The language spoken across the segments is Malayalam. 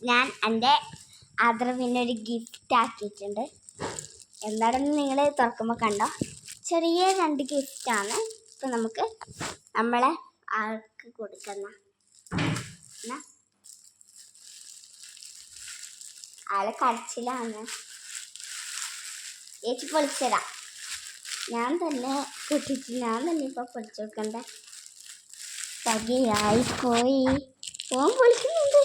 ഞാൻ എൻ്റെ ആദരവിനൊരു ഗിഫ്റ്റ് ആക്കിയിട്ടുണ്ട്. എന്താണെന്ന് നിങ്ങൾ തുറക്കുമ്പോൾ കണ്ടോ, ചെറിയ 2 ഗിഫ്റ്റാണ്. ഇപ്പം നമുക്ക് നമ്മളെ ആൾക്ക് കൊടുക്കുന്ന ആള് കരച്ചിലാണ്. ചേച്ചി പൊളിച്ചതാ. ഞാൻ തന്നെ പൊട്ടിച്ച് ഞാൻ തന്നെ ഇപ്പം പൊളിച്ചു നോക്കണ്ടേ. തകയായി പോയി. ഓൻ പൊളിക്കുന്നുണ്ട്.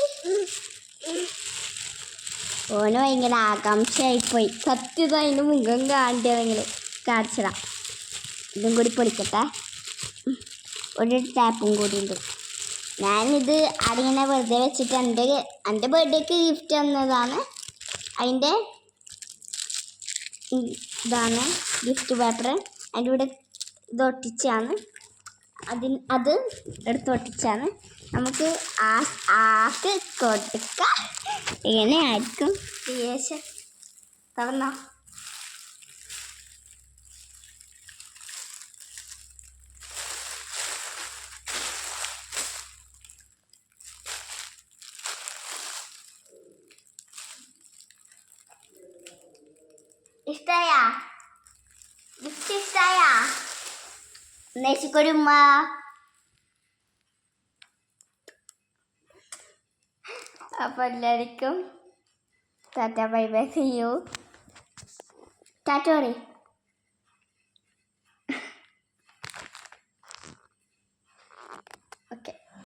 ഓന് ഭയങ്കര ആകാംക്ഷയായിപ്പോയി. സത്യത അതിൻ്റെ മുഖം കാണിച്ചതെങ്കിൽ കാണിച്ചതാ. ഇതും കൂടി പൊളിക്കട്ടെ. ഒരു ടാപ്പും കൂടി ഉണ്ട്. ഞാനിത് അതിങ്ങനെ വെറുതെ വെച്ചിട്ട് എൻ്റെ ബർത്ത്ഡേക്ക് ഗിഫ്റ്റ് തന്നതാണ്. അതിൻ്റെ ഇതാണ് ഗിഫ്റ്റ് പേപ്പർ. അതിൻ്റെ കൂടെ ഇത് ഒട്ടിച്ചാണ്. അത് എടുത്ത് ഒട്ടിച്ചാണ്. നമുക്ക് ആക്ക് കൊടുക്കാം. എങ്ങനെയായിരിക്കും ശേഷം തുറന്നോ. ഇഷ്ടായാ? ഗിഫ്റ്റ് ഇഷ്ടായാ? നേശിക്കൊരുമ്മ. അപ്പോൾ എല്ലാവർക്കും tata bye bye. See you. Tata പറയ്.